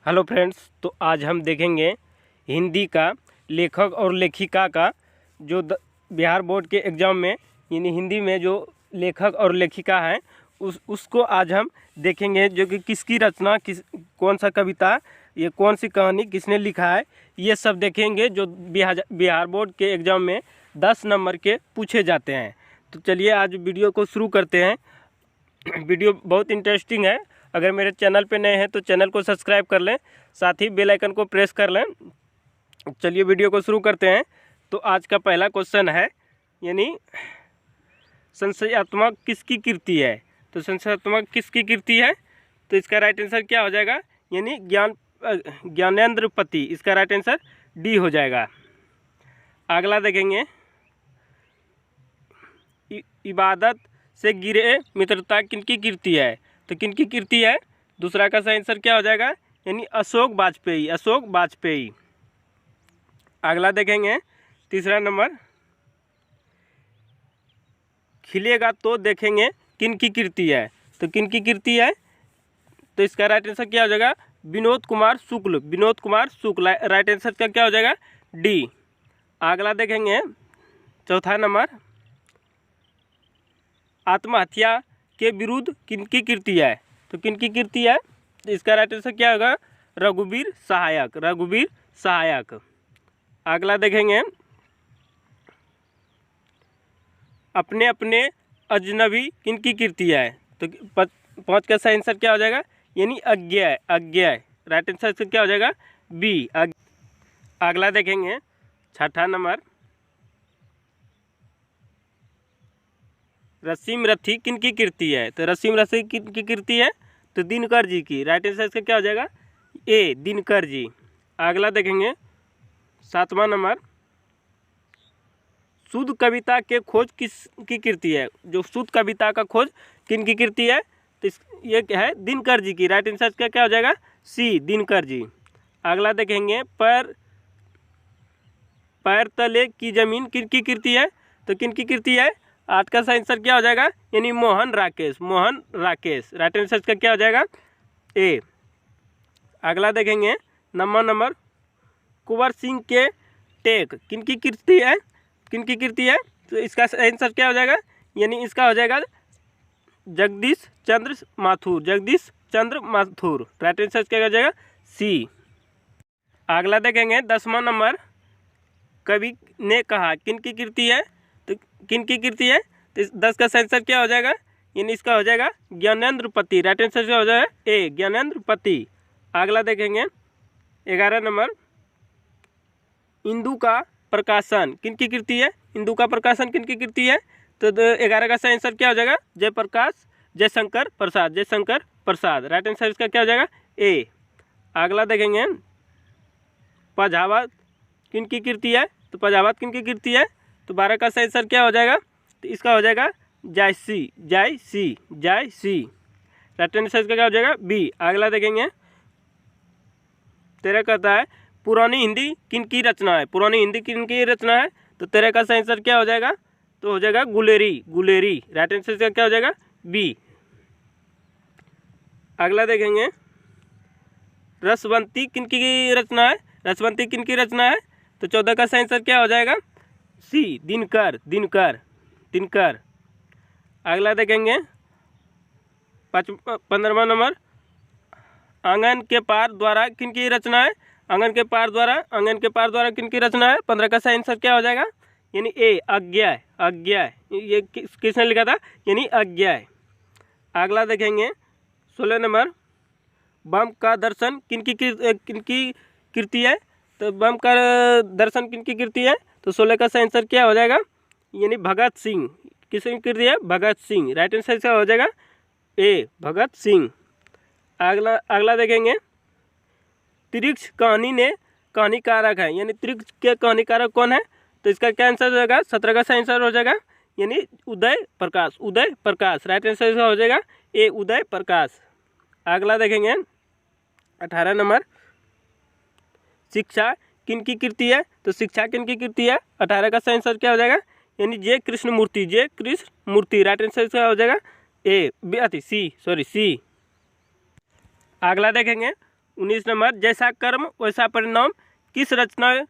Hello friends, तो आज हम देखेंगे हिंदी का लेखक और लेखिका का जो बिहार बोर्ड के एग्ज़ाम में यानी हिंदी में जो लेखक और लेखिका है उसको आज हम देखेंगे, जो कि किसकी रचना, कौन सा कविता, ये कौन सी कहानी किसने लिखा है, ये सब देखेंगे जो बिहार बोर्ड के एग्ज़ाम में 10 नंबर के पूछे जाते हैं। तो चलिए आज वीडियो को शुरू करते हैं। वीडियो बहुत इंटरेस्टिंग है। अगर मेरे चैनल पे नए हैं तो चैनल को सब्सक्राइब कर लें, साथ ही बेल आइकन को प्रेस कर लें। चलिए वीडियो को शुरू करते हैं। तो आज का पहला क्वेश्चन है, यानी संशयात्मक किसकी कृति है। तो संशयात्मक किसकी कृति है, तो इसका राइट आंसर क्या हो जाएगा, यानी ज्ञानेंद्र पति। इसका राइट आंसर डी हो जाएगा। अगला देखेंगे, इबादत से गिरे मित्रता किनकी कृति है। तो किनकी कृति है, दूसरा का सही आंसर क्या हो जाएगा, यानी अशोक वाजपेयी, अशोक वाजपेयी। अगला देखेंगे, तीसरा नंबर, खिलेगा तो देखेंगे किनकी कृति है। तो किनकी कृति है, तो इसका राइट आंसर क्या हो जाएगा, विनोद कुमार शुक्ल, विनोद कुमार शुक्ल। राइट आंसर का क्या हो जाएगा, डी। अगला देखेंगे, चौथा नंबर, आत्महत्या के विरुद्ध किनकी कृति है। तो किनकी कृति है, तो इसका राइट आंसर क्या होगा, रघुवीर सहायक, रघुवीर सहायक। अगला देखेंगे, अपने अपने अजनबी किनकी कृति है। तो 5 का सही आंसर क्या हो जाएगा, यानी अज्ञेय, अज्ञेय। राइट आंसर से क्या हो जाएगा, बी। अगला देखेंगे, छठा नंबर, रसीम रथी किनकी कृति है। तो रसीम रथी किनकी कृति है, तो दिनकर जी की। राइट आंसर इसका क्या हो जाएगा, ए, दिनकर जी। अगला देखेंगे, 7वां नंबर, शुद्ध कविता के खोज किसकी कृति है। जो शुद्ध कविता का खोज किनकी कृति है, तो ये क्या है, दिनकर जी की। राइट आंसर इसका क्या हो जाएगा, सी, दिनकर जी। अगला देखेंगे, पैर तले की जमीन किनकी कृति है। तो किनकी कृति है, 8 का सही आंसर क्या हो जाएगा, यानी मोहन राकेश, मोहन राकेश। राइट आंसर का क्या हो जाएगा, ए। अगला देखेंगे, 9वां नंबर, कुंवर सिंह के टेक किनकी कृति है, किनकी कृति है। तो इसका आंसर क्या हो जाएगा, यानी इसका हो जाएगा जगदीश चंद्र माथुर, जगदीश चंद्र माथुर। राइट आंसर क्या हो जाएगा, सी। अगला देखेंगे, 10वां नंबर, कवि ने कहा किनकी कृति है। तो किनकी कृति है, तो 10 का सही आंसर क्या हो जाएगा, यानी इसका हो जाएगा ज्ञानेंद्र पति। राइट आंसर क्या हो जाएगा, ए, ज्ञानेंद्र पति। अगला देखेंगे, 11 नंबर, इंदु का प्रकाशन किनकी कृति है। इंदु का प्रकाशन किनकी कृति है, तो 11 का सही आंसर क्या हो जाएगा, जयप्रकाश जयशंकर प्रसाद, जयशंकर प्रसाद। राइट आंसर इसका क्या हो जाएगा, ए। अगला देखेंगे, पद्मावत किनकी कृति है। तो पद्मावत किनकी कृति है, तो 12 का सही आंसर क्या हो जाएगा, तो इसका हो जाएगा जायसी, जायसी, जायसी। राइट आंसर इसका क्या हो जाएगा, बी। अगला देखेंगे, 13 कहता है, पुरानी हिंदी किनकी रचना है। पुरानी हिंदी किनकी रचना है, तो 13 का सही आंसर क्या हो जाएगा, तो हो जाएगा गुलेरी, गुलेरी। राइट आंसर इसका क्या हो जाएगा, बी। अगला देखेंगे, रसवंती किनकी रचना है। रसवंती किनकी रचना है, तो 14 का सही आंसर क्या हो जाएगा, सी, दिनकर, दिनकर, दिनकर। अगला देखेंगे, 15वां नंबर, आंगन के पार द्वारा किनकी रचना है। आंगन के पार द्वारा, आंगन के पार द्वारा किनकी रचना है। 15 का सही आंसर क्या हो जाएगा, यानी ए, अज्ञेय, अज्ञेय। ये किसने लिखा था, यानी अज्ञेय। अगला देखेंगे, 16 नंबर, बम का दर्शन किनकी कृति है। तो बम का दर्शन किनकी कृति है, तो 16 का सही आंसर क्या हो जाएगा, यानी भगत सिंह। किसकी कृति है, भगत सिंह। राइट आंसर क्या हो जाएगा, ए, भगत सिंह। अगला देखेंगे, त्रिक्ष कहानी ने कहानीकारक है, यानी त्रिक्ष के कहानीकारक कौन है। तो इसका क्या आंसर हो जाएगा, 17 का सही आंसर हो जाएगा, यानी उदय प्रकाश, उदय प्रकाश। राइट आंसर हो जाएगा ए, उदय प्रकाश। अगला देखेंगे, 18 नंबर, शिक्षा किनकी कृति है। तो शिक्षा किनकी कृति है, 18 का सही आंसर क्या हो जाएगा, यानी जे कृष्णमूर्ति, जे कृष्णमूर्ति। राइट आंसर क्या हो जाएगा, ए, सी, सॉरी, सी। अगला देखेंगे, 19 नंबर, जैसा कर्म वैसा परिणाम किस रचना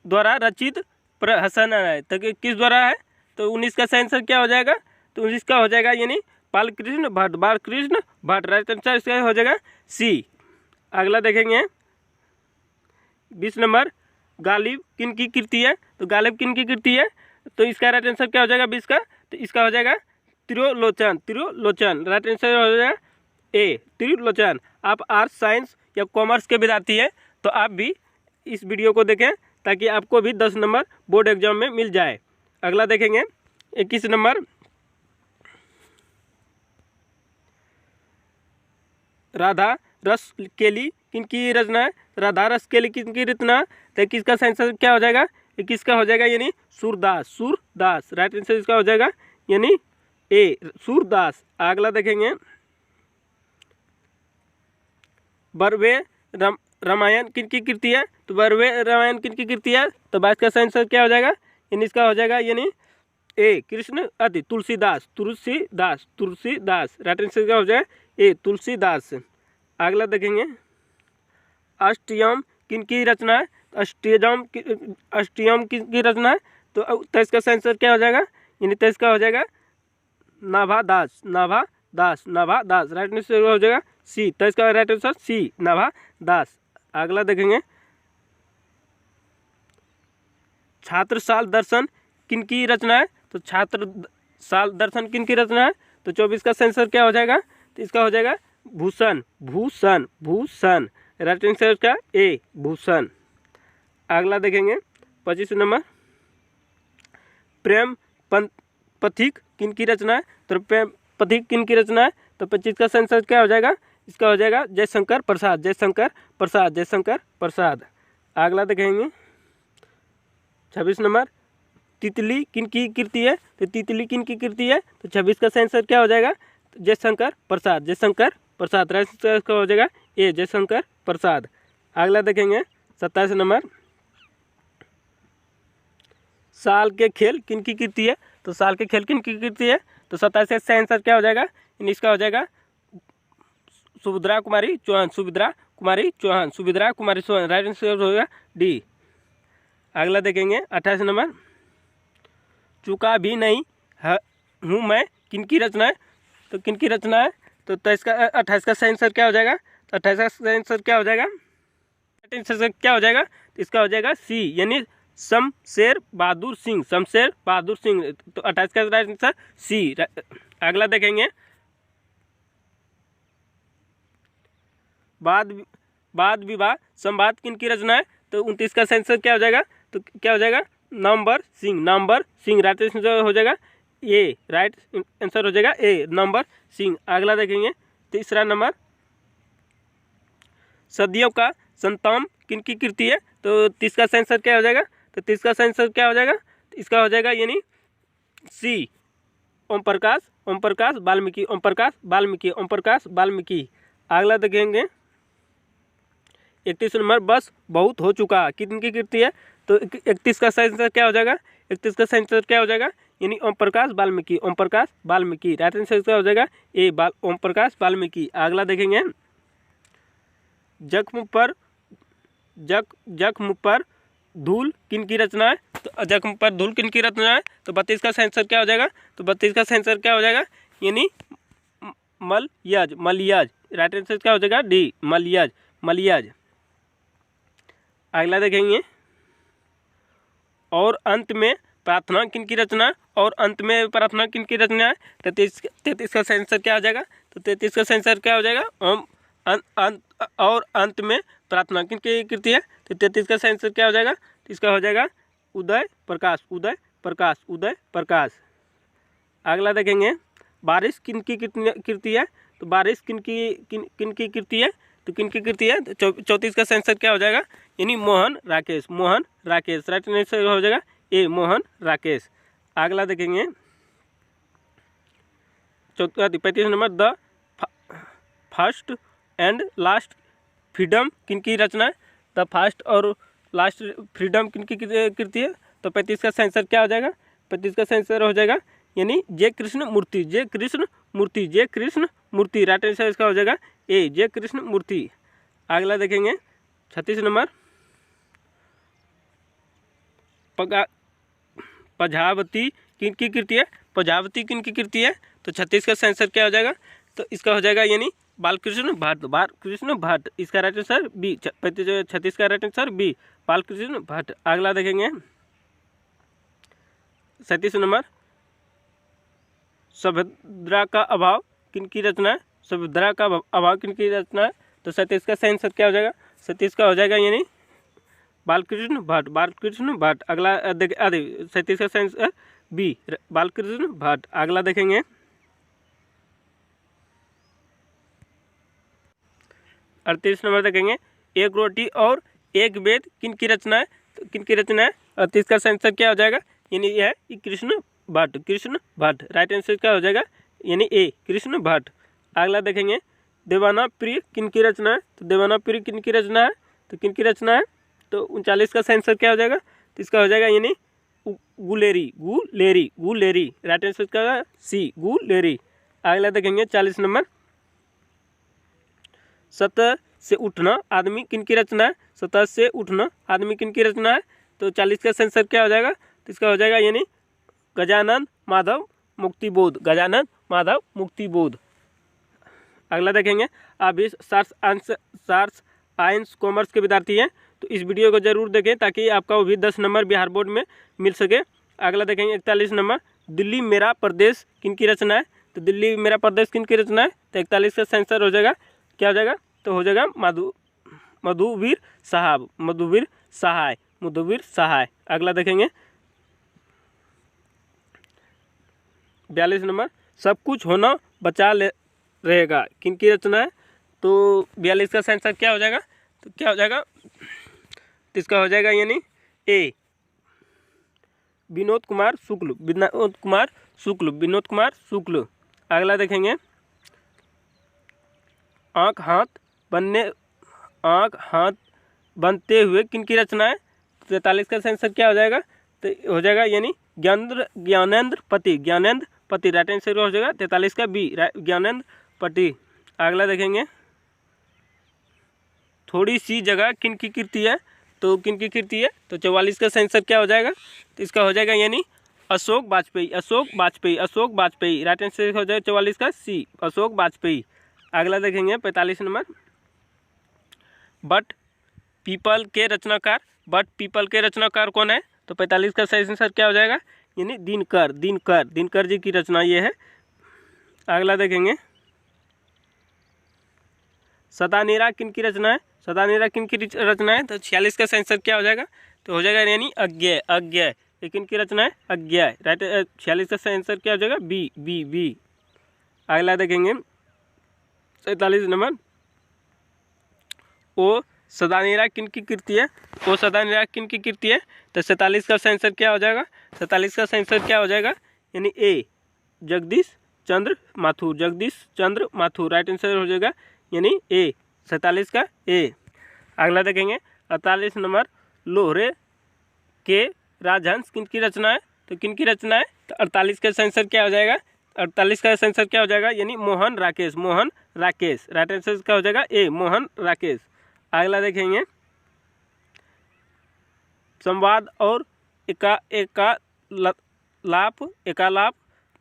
द्वारा रचित प्रहसन है? तो किस द्वारा है? तो 19 का सही आंसर क्या हो जाएगा? तो 19 का हो जाएगा यानी बालकृष्ण भट्ट, बालकृष्ण भट्ट। राइट आंसर इसका हो जाएगा सी। अगला देखेंगे 20 नंबर, गालिब किन की कृति है? तो गालिब किन की कृति है? तो इसका राइट आंसर क्या हो जाएगा 20 का? तो इसका हो जाएगा त्रिलोचन, त्रिलोचन। राइट आंसर हो जाएगा ए, त्रिलोचन। आप आर्ट्स, साइंस या कॉमर्स के विद्यार्थी हैं तो आप भी इस वीडियो को देखें ताकि आपको भी 10 नंबर बोर्ड एग्जाम में मिल जाए। अगला देखेंगे 21 नंबर, राधा रस केली किनकी रचना है? राधा रस केली किनकी रचना? तो किसका सही आंसर क्या हो जाएगा? किसका हो जाएगा यानी सूरदास, सूरदास। राइट आंसर इसका हो जाएगा यानी ए, सूरदास। अगला देखेंगे बरवे रामायण किनकी कृति है? तो बरवे रामायण किनकी कृति है? तो 22 का सही आंसर क्या हो जाएगा यानी इसका हो जाएगा यानी ए, कृष्ण अति तुलसीदास, तुलसीदास, तुलसीदास। राइट आंसर क्या हो जाएगा ए, तुलसीदास। अगला देखेंगे अष्टयम किनकी रचना है? अष्टयम किनकी रचना है? तो इसका सही आंसर क्या हो जाएगा यानी तो इसका हो जाएगा नाभादास, नाभादास, नाभादास। राइट आंसर हो जाएगा सी। तो इसका राइट आंसर सी, नाभादास। अगला देखेंगे छात्र साल दर्शन किनकी रचना है? तो छात्र साल दर्शन किनकी रचना है? तो 24 का सही आंसर क्या हो जाएगा? तो इसका हो जाएगा भूषण, भूषण, भूषण। राइट आंसर इसका ए, भूषण। अगला देखेंगे 25 नंबर, प्रेम पथिक किनकी रचना है? तो प्रेम पथिक किनकी रचना है? तो 25 का सही आंसर क्या हो जाएगा? इसका हो जाएगा जयशंकर प्रसाद, जयशंकर प्रसाद, जयशंकर प्रसाद। अगला देखेंगे 26 नंबर, तितली किनकी कृति है? तो तितली किनकी कृति है? तो 26 का सही आंसर क्या हो जाएगा? जयशंकर प्रसाद, जयशंकर प्रसाद। राइट आंसर का हो जाएगा ए, जयशंकर प्रसाद। अगला देखेंगे 27 नंबर, साल के खेल किनकी कृति है? तो साल के खेल किनकी कृति है? तो 27 का सही आंसर क्या हो जाएगा? इसका हो जाएगा सुभद्रा कुमारी चौहान, सुभद्रा कुमारी चौहान, सुभद्रा कुमारी चौहान। राइट आंसर हो जाएगा डी। अगला देखेंगे 28 नंबर, चुका भी नहीं हूँ मैं किनकी रचना है? तो किनकी रचना है? तो इसका 28 का सही आंसर क्या हो जाएगा? तो 28 का सही आंसर क्या हो जाएगा? आंसर क्या हो जाएगा? तो इसका हो जाएगा सी यानी शमशेर बहादुर सिंह, शमशेर बहादुर सिंह। तो 28 का राइट आंसर सी। अगला देखेंगे वाद विवाह संवाद किनकी रचना है? तो 29 का सही आंसर क्या हो जाएगा? तो क्या हो जाएगा? Number Singh, number Singh. Right answer हो जाएगा ए, राइट आंसर हो जाएगा ए, नंबर सिंह। अगला देखेंगे तीसरा नंबर, सदियों का संतम किनकी कृति है? तो 30 का सही आंसर क्या हो जाएगा? तो 30 का सही आंसर क्या हो जाएगा? तो इसका हो जाएगा यानी सी, ओम प्रकाश, ओम प्रकाश वाल्मीकि, ओम प्रकाश वाल्मीकि, ओम प्रकाश वाल्मीकि। अगला देखेंगे 31 नंबर, बस बहुत हो चुका किनकी कृति है? तो 31 का सही आंसर क्या हो जाएगा? 31 का सही आंसर क्या हो जाएगा यानी ओम प्रकाश वाल्मीकि, ओम प्रकाश वाल्मीकि। राइट आंसर क्या हो जाएगा ए, ओम प्रकाश वाल्मीकि। अगला देखेंगे जख्म पर धूल किनकी रचना है? तो जख्म पर धूल किनकी रचना है? तो 32 का सही आंसर क्या हो जाएगा? तो 32 का सही आंसर क्या हो जाएगा यानी मलयज, मलयज। राइट आंसर क्या हो जाएगा डी, मलयज, मलयज। अगला देखेंगे और अंत में प्रार्थना किनकी रचना? और अंत में प्रार्थना किनकी रचना है? 33 का सही आंसर क्या हो जाएगा? तो 33 का सही आंसर क्या हो जाएगा? और अंत में प्रार्थना किनकी कृति है? तो 33 का सही आंसर क्या हो जाएगा? तो इसका हो जाएगा उदय प्रकाश, उदय प्रकाश, उदय प्रकाश। अगला देखेंगे बारिश किनकी कृति है? तो बारिश किनकी कृति है? तो किनकी कृति है? तो 34 का सही आंसर क्या हो जाएगा यानी मोहन राकेश, मोहन राकेश। राइट आंसर हो जाएगा ए, मोहन राकेश। अगला देखेंगे 35 number, the first and last freedom किनकी रचना है? द फर्स्ट और लास्ट फ्रीडम किनकी कृति है? तो 35 का सही आंसर क्या हो जाएगा? 35 का सही आंसर हो जाएगा यानी जय कृष्ण मूर्ति, जय कृष्ण मूर्ति, जय कृष्ण मूर्ति। राइट आंसर इसका हो जाएगा ए, जय कृष्ण मूर्ति। अगला देखेंगे 36 नंबर प्रजावती किनकी कृति है? प्रजावती किनकी कृति है? तो 36 का सही आंसर क्या हो जाएगा? तो इसका हो जाएगा यानी बालकृष्ण भट्ट। बालकृष्ण भट्ट इसका राइट आंसर बी। 36 का right answer B, Balkrishna Bhatt. अगला देखेंगे 37 नंबर सभद्रा का अभाव किनकी रचना है? सभद्रा का अभाव किनकी रचना है? तो 37 का सही आंसर क्या हो जाएगा? 37 का हो जाएगा यानी बालकृष्ण भट्ट। बालकृष्ण भट्ट। अगला 37 का सही आंसर बी, बालकृष्ण भट्ट। अगला देखेंगे 38 नंबर देखेंगे एक रोटी और एक वेद किनकी रचना है? तो किनकी रचना है? 38 का सही आंसर क्या हो जाएगा? यानी यह है कृष्ण भट्ट। कृष्ण भट्ट राइट आंसर क्या हो जाएगा? यानी ए, कृष्ण भट्ट। अगला देखेंगे देवाना प्रिय किनकी रचना है? तो देवाना प्रिय किनकी रचना है? तो किनकी रचना है? तो 39 का सही आंसर क्या हो जाएगा? तो इसका हो जाएगा यानी गुलेरी। गुलेरी। गुलेरी राइट आंसर क्या होगा? सी, गुलेरी। अगला देखेंगे 40 नंबर सतह से उठना आदमी किनकी रचना है? सतह से उठना आदमी किनकी रचना है? तो 40 का सही आंसर क्या हो जाएगा? तो इसका हो जाएगा यानी गजानन माधव मुक्तिबोध। गजानन माधव मुक्तिबोध। अगला देखेंगे आप भी सार्स आइंस कॉमर्स के विद्यार्थी हैं तो इस वीडियो को जरूर देखें ताकि आपका वो भी 10 नंबर बिहार बोर्ड में मिल सके। अगला देखेंगे 41 नंबर दिल्ली मेरा प्रदेश किनकी रचना है? तो दिल्ली मेरा प्रदेश किनकी रचना है? तो 41 का सही आंसर हो जाएगा क्या हो जाएगा? तो हो जाएगा मधुवीर साहब। मधुवीर सहाय। मधुवीर सहाय। अगला देखेंगे 42 नंबर सब कुछ होना बचा ले रहेगा किनकी रचना है? तो 42 का सही आंसर क्या हो जाएगा? तो क्या हो जाएगा? तो इसका हो जाएगा यानी ए, विनोद कुमार शुक्ल। विनोद कुमार शुक्ल। विनोद कुमार शुक्ल। अगला देखेंगे आँख हाथ बनते हुए किनकी रचना है? 43 का सही आंसर क्या हो जाएगा? तो हो जाएगा यानी ज्ञानेंद्र पति। ज्ञानेंद्र पति राइट आंसर हो जाएगा 43 का बी, ज्ञानेंद्र पति। अगला देखेंगे थोड़ी सी जगह किनकी कृति है? तो किनकी कृति है? तो 44 का सही आंसर क्या हो जाएगा? तो इसका हो जाएगा यानी अशोक वाजपेयी। अशोक वाजपेयी। अशोक वाजपेयी राइट आंसर हो जाएगा 44 का सी, अशोक वाजपेयी। अगला देखेंगे 45 नंबर बट पीपल के रचनाकार। बट पीपल के रचनाकार कौन है? तो 45 का सही आंसर क्या हो जाएगा? यानी दिनकर। दिनकर। दिनकर जी की रचना ये है। अगला देखेंगे सदानेरा किनकी रचना है? सदानेरा किनकी रचना है? तो 46 का सही आंसर क्या हो जाएगा? तो हो जाएगा यानी अज्ञेय। अज्ञेय ये किनकी रचना है? अज्ञेय राइट। 46 का सही आंसर क्या हो जाएगा? B, B, B. अगला देखेंगे 47 नंबर ओ सदानेरा किनकी कृति है? ओ सदानेरा किनकी कृति है? तो 47 का सही आंसर क्या हो जाएगा? 47 का सही आंसर क्या हो जाएगा? यानी ए, जगदीश चंद्र माथुर। जगदीश चंद्र माथुर राइट आंसर हो जाएगा यानी ए, 47 का ए। अगला देखेंगे 48 नंबर लोहरे के राजहंस किनकी रचना है? तो किनकी रचना है? तो 48 का सही आंसर क्या हो जाएगा? 48 का सही आंसर क्या हो जाएगा? यानी मोहन राकेश। मोहन राकेश राइट आंसर क्या हो जाएगा? ए, मोहन राकेश। अगला देखेंगे संवाद और एकालाप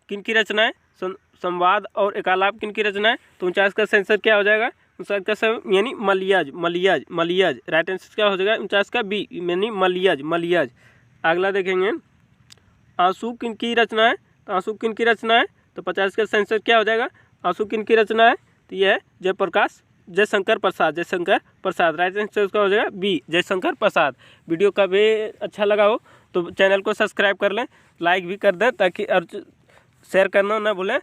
किनकी रचना है? संवाद और एकालाप किनकी रचना है? तो 49 का सही आंसर क्या हो जाएगा? 49 का सही यानी मलियज। मलियज। मलियज राइट आंसर क्या हो जाएगा? 49 का बी यानी मलियज। मलियज। अगला देखेंगे आंसू किनकी रचना है? तो आंसू किनकी रचना है? तो 50 का सही आंसर क्या हो जाएगा? आंसू किनकी रचना है? तो यह है जयशंकर प्रसाद। जयशंकर प्रसाद राइट आंसर उसका हो जाएगा बी, जयशंकर प्रसाद। वीडियो का भी अच्छा लगा हो तो चैनल को सब्सक्राइब कर लें, लाइक भी कर दें ताकि और शेयर करना ना भूलें